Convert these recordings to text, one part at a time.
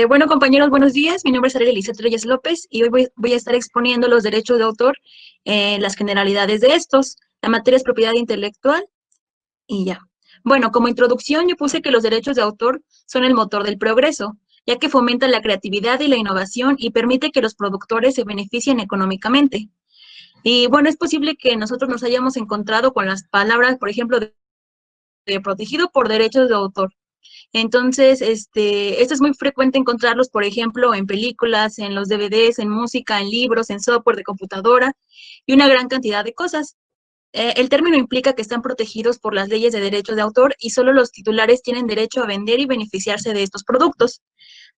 Bueno, compañeros, buenos días. Mi nombre es Ariel Elizabeth Reyes López y hoy voy a estar exponiendo los derechos de autor, las generalidades de estos. La materia es propiedad intelectual y ya. Bueno, como introducción, yo puse que los derechos de autor son el motor del progreso, ya que fomentan la creatividad y la innovación y permite que los productores se beneficien económicamente. Y bueno, es posible que nosotros nos hayamos encontrado con las palabras, por ejemplo, de protegido por derechos de autor. Entonces, esto es muy frecuente encontrarlos, por ejemplo, en películas, en los DVDs, en música, en libros, en software de computadora y una gran cantidad de cosas. El término implica que están protegidos por las leyes de derechos de autor y solo los titulares tienen derecho a vender y beneficiarse de estos productos.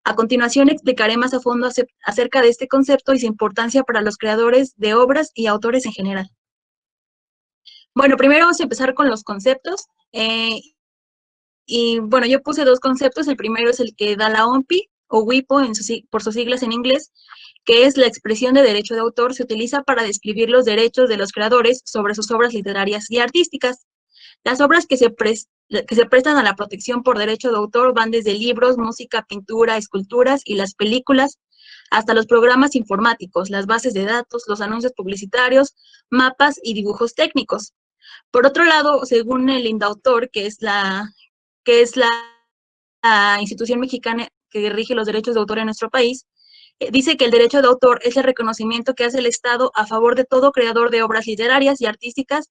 A continuación explicaré más a fondo acerca de este concepto y su importancia para los creadores de obras y autores en general. Bueno, primero vamos a empezar con los conceptos. Y bueno, yo puse dos conceptos. El primero es el que da la OMPI, o WIPO por sus siglas en inglés, que es la expresión de derecho de autor. Se utiliza para describir los derechos de los creadores sobre sus obras literarias y artísticas. Las obras que se prestan a la protección por derecho de autor van desde libros, música, pintura, esculturas y las películas, hasta los programas informáticos, las bases de datos, los anuncios publicitarios, mapas y dibujos técnicos. Por otro lado, según el INDAUTOR, que es la institución mexicana que rige los derechos de autor en nuestro país, dice que el derecho de autor es el reconocimiento que hace el Estado a favor de todo creador de obras literarias y artísticas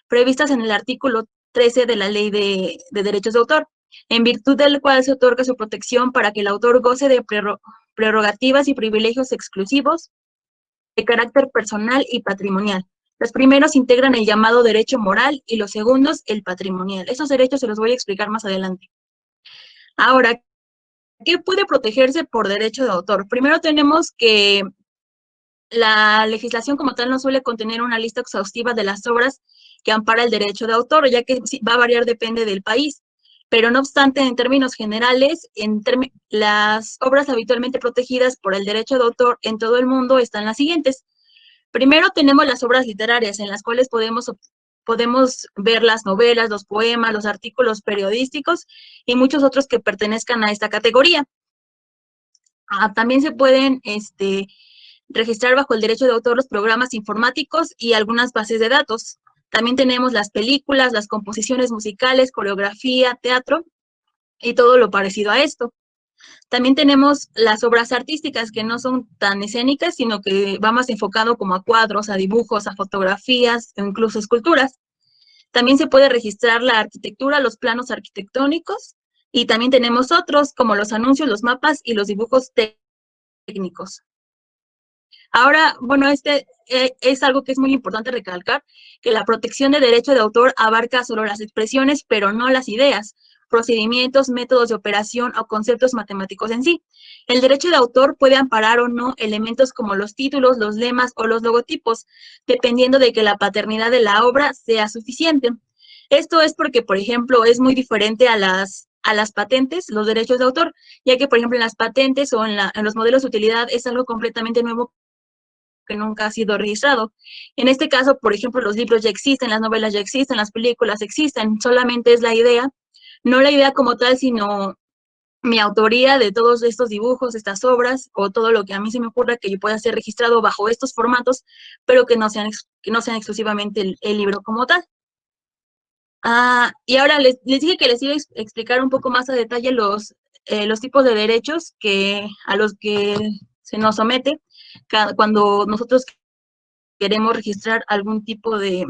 previstas en el artículo 13 de la Ley de Derechos de Autor, en virtud del cual se otorga su protección para que el autor goce de prerrogativas y privilegios exclusivos de carácter personal y patrimonial. Los primeros integran el llamado derecho moral y los segundos el patrimonial. Esos derechos se los voy a explicar más adelante. Ahora, ¿qué puede protegerse por derecho de autor? Primero tenemos que la legislación como tal no suele contener una lista exhaustiva de las obras que ampara el derecho de autor, ya que va a variar, depende del país. Pero no obstante, en términos generales, las obras habitualmente protegidas por el derecho de autor en todo el mundo están las siguientes. Primero tenemos las obras literarias, en las cuales podemos ver las novelas, los poemas, los artículos periodísticos y muchos otros que pertenezcan a esta categoría. También se pueden registrar bajo el derecho de autor los programas informáticos y algunas bases de datos. También tenemos las películas, las composiciones musicales, coreografía, teatro y todo lo parecido a esto. También tenemos las obras artísticas que no son tan escénicas, sino que va más enfocado como a cuadros, a dibujos, a fotografías o incluso esculturas. También se puede registrar la arquitectura, los planos arquitectónicos y también tenemos otros como los anuncios, los mapas y los dibujos técnicos. Ahora, bueno, es algo que es muy importante recalcar, que la protección de derecho de autor abarca solo las expresiones, pero no las ideas, procedimientos, métodos de operación o conceptos matemáticos en sí. El derecho de autor puede amparar o no elementos como los títulos, los lemas o los logotipos, dependiendo de que la paternidad de la obra sea suficiente. Esto es porque, por ejemplo, es muy diferente a las patentes, los derechos de autor, ya que, por ejemplo, en las patentes o en los modelos de utilidad es algo completamente nuevo que nunca ha sido registrado. En este caso, por ejemplo, los libros ya existen, las novelas ya existen, las películas existen, solamente es la idea, no la idea como tal, sino mi autoría de todos estos dibujos, estas obras, o todo lo que a mí se me ocurra que yo pueda ser registrado bajo estos formatos, pero que no sean exclusivamente el libro como tal. Y ahora les dije que les iba a explicar un poco más a detalle los tipos de derechos a los que se nos somete cuando nosotros queremos registrar algún tipo de,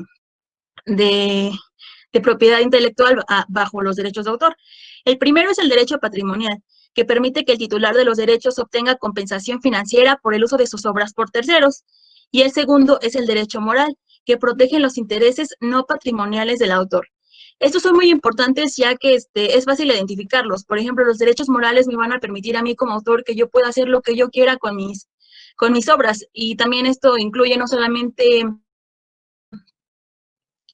de propiedad intelectual bajo los derechos de autor. El primero es el derecho patrimonial, que permite que el titular de los derechos obtenga compensación financiera por el uso de sus obras por terceros. Y el segundo es el derecho moral, que protege los intereses no patrimoniales del autor. Estos son muy importantes ya que es fácil identificarlos. Por ejemplo, los derechos morales me van a permitir a mí como autor que yo pueda hacer lo que yo quiera con mis obras. Y también esto incluye no solamente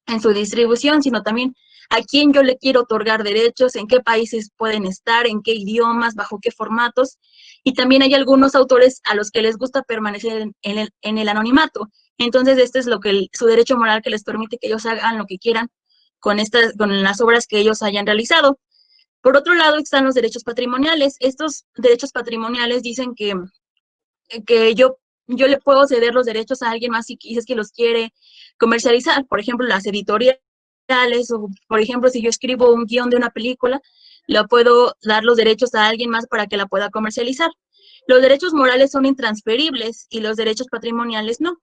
en su distribución, sino también a quién yo le quiero otorgar derechos, en qué países pueden estar, en qué idiomas, bajo qué formatos. Y también hay algunos autores a los que les gusta permanecer en el anonimato. Entonces, este es su derecho moral que les permite que ellos hagan lo que quieran con las obras que ellos hayan realizado. Por otro lado están los derechos patrimoniales. Estos derechos patrimoniales dicen que yo le puedo ceder los derechos a alguien más si es que los quiere comercializar. Por ejemplo, las editoriales, o por ejemplo, si yo escribo un guión de una película, le puedo dar los derechos a alguien más para que la pueda comercializar. Los derechos morales son intransferibles y los derechos patrimoniales no.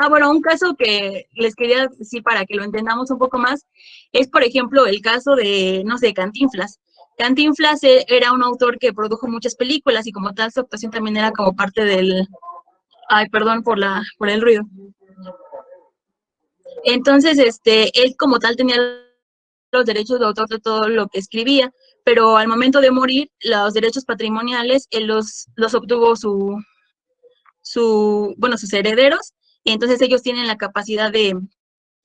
Bueno, un caso que les quería decir para que lo entendamos un poco más es, por ejemplo, el caso de, no sé, Cantinflas. Cantinflas era un autor que produjo muchas películas y como tal su actuación también era como parte del... Ay, perdón por el ruido. Entonces, él como tal tenía los derechos de autor de todo lo que escribía, pero al momento de morir, los derechos patrimoniales, él los obtuvo bueno, sus herederos, y entonces ellos tienen la capacidad de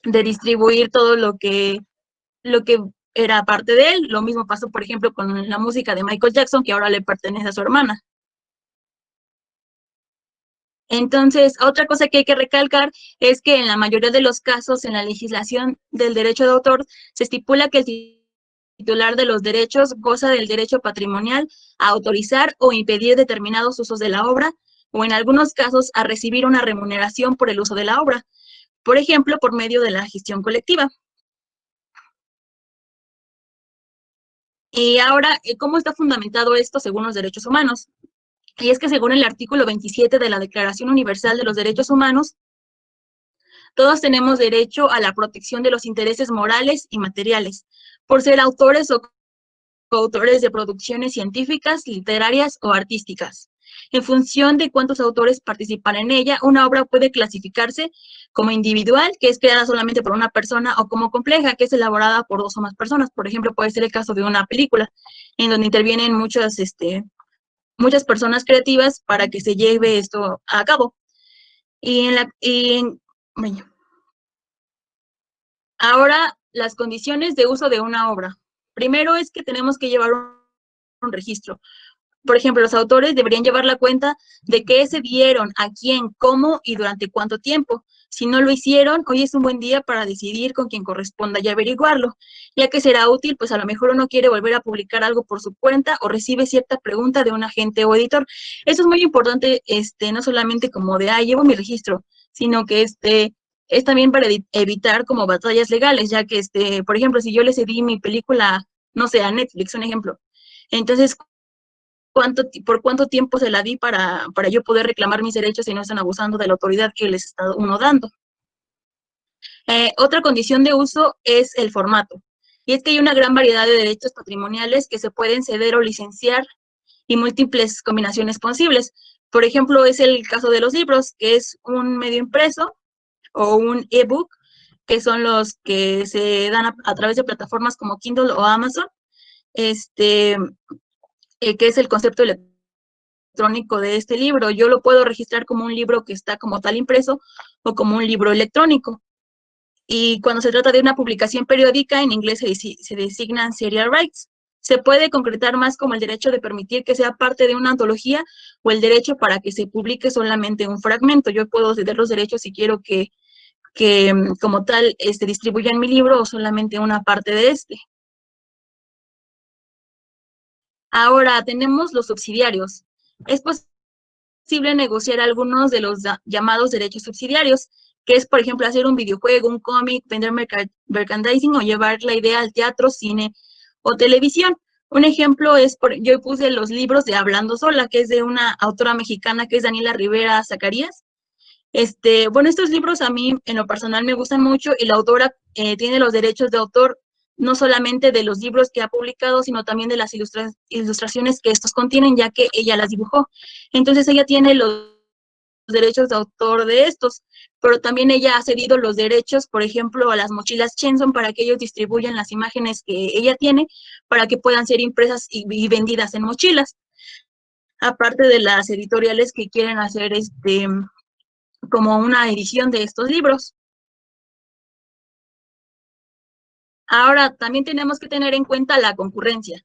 distribuir todo lo que era parte de él. Lo mismo pasó, por ejemplo, con la música de Michael Jackson, que ahora le pertenece a su hermana. Entonces, otra cosa que hay que recalcar es que en la mayoría de los casos en la legislación del derecho de autor se estipula que el titular de los derechos goza del derecho patrimonial a autorizar o impedir determinados usos de la obra o en algunos casos a recibir una remuneración por el uso de la obra, por ejemplo, por medio de la gestión colectiva. Y ahora, ¿cómo está fundamentado esto según los derechos humanos? Y es que según el artículo 27 de la Declaración Universal de los Derechos Humanos, todos tenemos derecho a la protección de los intereses morales y materiales, por ser autores o coautores de producciones científicas, literarias o artísticas. En función de cuántos autores participan en ella, una obra puede clasificarse como individual, que es creada solamente por una persona, o como compleja, que es elaborada por dos o más personas. Por ejemplo, puede ser el caso de una película, en donde intervienen muchas personas creativas para que se lleve esto a cabo. Bueno, ahora, las condiciones de uso de una obra. Primero es que tenemos que llevar un registro. Por ejemplo, los autores deberían llevar la cuenta de qué se dieron, a quién, cómo y durante cuánto tiempo. Si no lo hicieron, hoy es un buen día para decidir con quién corresponda y averiguarlo, ya que será útil, pues a lo mejor uno quiere volver a publicar algo por su cuenta o recibe cierta pregunta de un agente o editor. Eso es muy importante, no solamente como de, llevo mi registro, sino que es también para evitar como batallas legales, ya que, por ejemplo, si yo le cedí mi película, no sé, a Netflix, un ejemplo, entonces por cuánto tiempo se la di para yo poder reclamar mis derechos y no están abusando de la autoridad que les está uno dando. Otra condición de uso es el formato. Y es que hay una gran variedad de derechos patrimoniales que se pueden ceder o licenciar y múltiples combinaciones posibles. Por ejemplo, es el caso de los libros, que es un medio impreso o un ebook, que son los que se dan a través de plataformas como Kindle o Amazon, que es el concepto electrónico de este libro. Yo lo puedo registrar como un libro que está como tal impreso o como un libro electrónico. Y cuando se trata de una publicación periódica, en inglés se designan serial rights. Se puede concretar más como el derecho de permitir que sea parte de una antología o el derecho para que se publique solamente un fragmento. Yo puedo ceder los derechos si quiero que como tal distribuyan mi libro o solamente una parte de este. Ahora tenemos los subsidiarios. Es posible negociar algunos de los llamados derechos subsidiarios, que es, por ejemplo, hacer un videojuego, un cómic, vender merchandising o llevar la idea al teatro, cine o televisión. Un ejemplo es, yo puse los libros de Hablando Sola, que es de una autora mexicana que es Daniela Rivera Zacarías. Bueno, estos libros a mí en lo personal me gustan mucho y la autora tiene los derechos de autor no solamente de los libros que ha publicado, sino también de las ilustraciones que estos contienen, ya que ella las dibujó. Entonces ella tiene los derechos de autor de estos, pero también ella ha cedido los derechos, por ejemplo, a las mochilas Chenson para que ellos distribuyan las imágenes que ella tiene para que puedan ser impresas y vendidas en mochilas. Aparte de las editoriales que quieren hacer como una edición de estos libros. Ahora, también tenemos que tener en cuenta la concurrencia.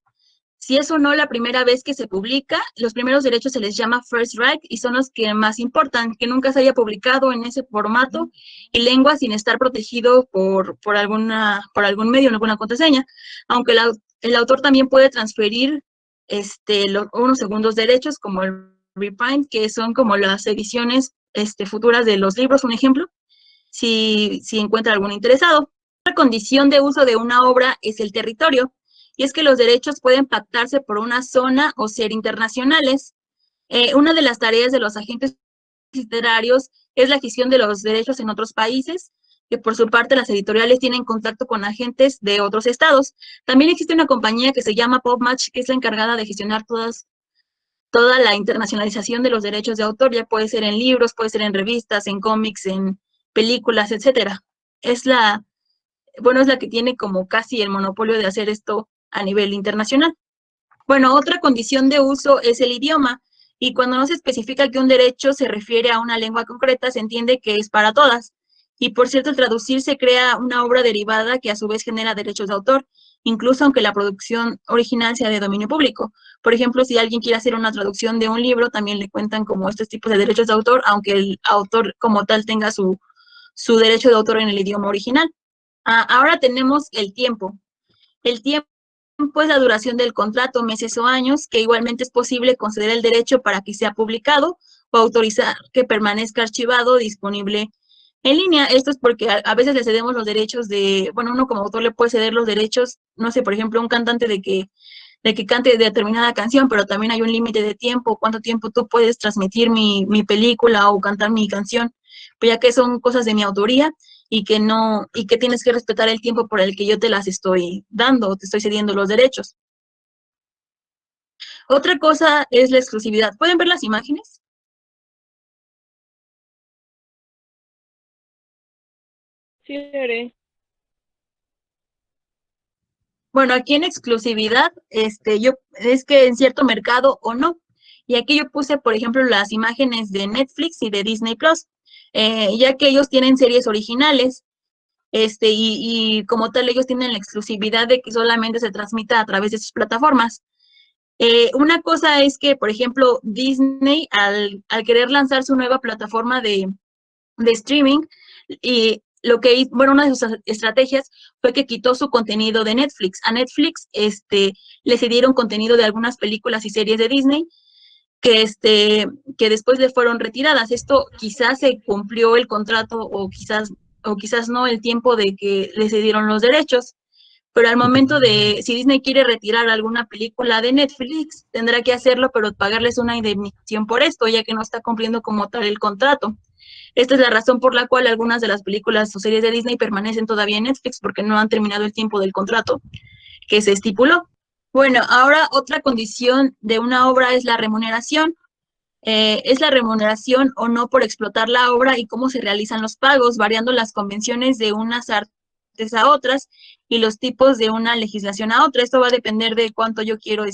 Si es o no la primera vez que se publica, los primeros derechos se les llama first right y son los que más importan, que nunca se haya publicado en ese formato y lengua sin estar protegido por algún medio, alguna contraseña. Aunque el autor también puede transferir unos segundos derechos, como el reprint, que son como las ediciones futuras de los libros, un ejemplo, si encuentra algún interesado. Otra condición de uso de una obra es el territorio, y es que los derechos pueden pactarse por una zona o ser internacionales. Una de las tareas de los agentes literarios es la gestión de los derechos en otros países, que por su parte las editoriales tienen contacto con agentes de otros estados. También existe una compañía que se llama PopMatch, que es la encargada de gestionar toda la internacionalización de los derechos de autor, ya puede ser en libros, puede ser en revistas, en cómics, en películas, etcétera. Es la que tiene como casi el monopolio de hacer esto a nivel internacional. Bueno, otra condición de uso es el idioma, y cuando no se especifica que un derecho se refiere a una lengua concreta, se entiende que es para todas. Y por cierto, al traducir se crea una obra derivada que a su vez genera derechos de autor, incluso aunque la producción original sea de dominio público. Por ejemplo, si alguien quiere hacer una traducción de un libro, también le cuentan como estos tipos de derechos de autor, aunque el autor como tal tenga su derecho de autor en el idioma original. Ahora tenemos el tiempo. El tiempo es la duración del contrato, meses o años, que igualmente es posible conceder el derecho para que sea publicado o autorizar que permanezca archivado o disponible en línea. Esto es porque a veces le cedemos los derechos uno como autor le puede ceder los derechos, no sé, por ejemplo, a un cantante de que cante determinada canción, pero también hay un límite de tiempo, cuánto tiempo tú puedes transmitir mi película o cantar mi canción, pues ya que son cosas de mi autoría y que tienes que respetar el tiempo por el que yo te las estoy dando, te estoy cediendo los derechos. Otra cosa es la exclusividad. ¿Pueden ver las imágenes? Sí, haré. Bueno, aquí en exclusividad, es que en cierto mercado o no. Y aquí yo puse, por ejemplo, las imágenes de Netflix y de Disney Plus, ya que ellos tienen series originales, y como tal ellos tienen la exclusividad de que solamente se transmita a través de sus plataformas. Una cosa es que, por ejemplo, Disney, al querer lanzar su nueva plataforma de streaming, y una de sus estrategias fue que quitó su contenido de Netflix. A Netflix, le cedieron contenido de algunas películas y series de Disney que después le fueron retiradas. Esto quizás se cumplió el contrato o quizás no el tiempo de que le cedieron los derechos, pero al momento si Disney quiere retirar alguna película de Netflix, tendrá que hacerlo, pero pagarles una indemnización por esto, ya que no está cumpliendo como tal el contrato. Esta es la razón por la cual algunas de las películas o series de Disney permanecen todavía en Netflix, porque no han terminado el tiempo del contrato que se estipuló. Bueno, ahora otra condición de una obra es la remuneración. Es la remuneración o no por explotar la obra y cómo se realizan los pagos, variando las convenciones de unas artes a otras y los tipos de una legislación a otra. Esto va a depender de cuánto yo quiero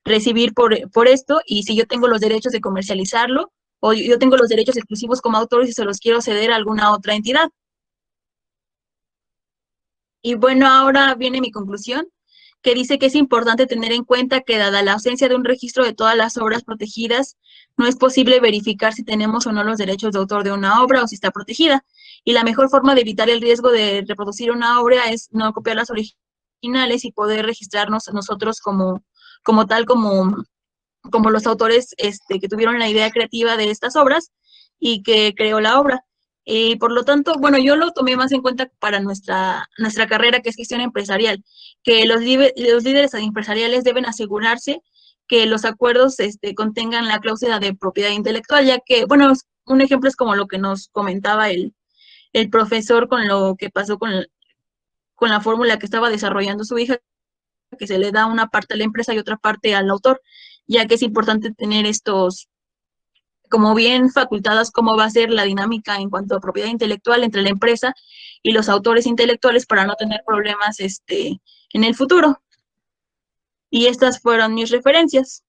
recibir por esto, y si yo tengo los derechos de comercializarlo o yo tengo los derechos exclusivos como autor y se los quiero ceder a alguna otra entidad. Y bueno, ahora viene mi conclusión, que dice que es importante tener en cuenta que dada la ausencia de un registro de todas las obras protegidas, no es posible verificar si tenemos o no los derechos de autor de una obra o si está protegida. Y la mejor forma de evitar el riesgo de reproducir una obra es no copiar las originales y poder registrarnos nosotros como tal, como los autores que tuvieron la idea creativa de estas obras y que creó la obra. Y por lo tanto, bueno, yo lo tomé más en cuenta para nuestra carrera, que es gestión empresarial, que los líderes empresariales deben asegurarse que los acuerdos contengan la cláusula de propiedad intelectual, ya que, bueno, un ejemplo es como lo que nos comentaba el profesor con lo que pasó con la fórmula que estaba desarrollando su hija, que se le da una parte a la empresa y otra parte al autor, ya que es importante tener estos como bien facultadas cómo va a ser la dinámica en cuanto a propiedad intelectual entre la empresa y los autores intelectuales para no tener problemas en el futuro. Y estas fueron mis referencias.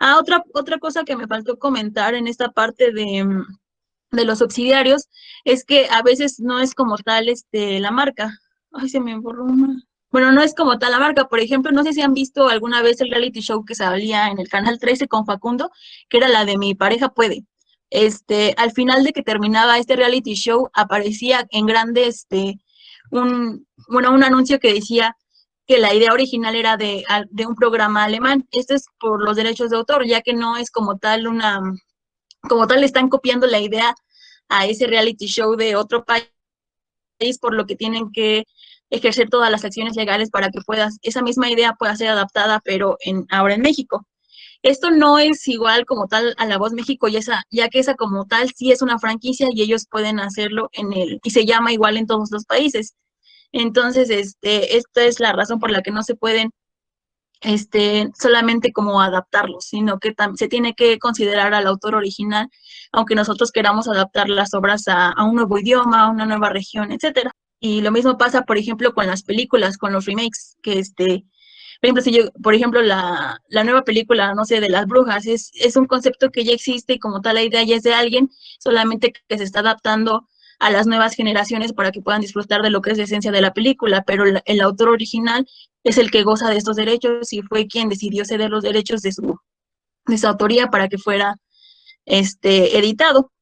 Otra cosa que me faltó comentar en esta parte de los subsidiarios es que a veces no es como tal la marca. Ay, se me borró una. Bueno, no es como tal la marca. Por ejemplo, no sé si han visto alguna vez el reality show que salía en el Canal 13 con Facundo, que era la de Mi pareja puede. Al final de que terminaba este reality show, aparecía en grande un anuncio que decía que la idea original era de un programa alemán. Esto es por los derechos de autor, ya que no es como tal como tal están copiando la idea a ese reality show de otro país, por lo que tienen que ejercer todas las acciones legales para que esa misma idea pueda ser adaptada, pero ahora en México. Esto no es igual como tal a La Voz México, ya que esa como tal sí es una franquicia y ellos pueden hacerlo y se llama igual en todos los países. Entonces, esta es la razón por la que no se pueden solamente como adaptarlos, sino que se tiene que considerar al autor original, aunque nosotros queramos adaptar las obras a un nuevo idioma, a una nueva región, etcétera. Y lo mismo pasa, por ejemplo, con las películas, con los remakes, que por ejemplo, por ejemplo, la nueva película, no sé, de las brujas, es un concepto que ya existe y como tal la idea ya es de alguien, solamente que se está adaptando a las nuevas generaciones para que puedan disfrutar de lo que es la esencia de la película, pero el autor original es el que goza de estos derechos y fue quien decidió ceder los derechos de su autoría para que fuera editado.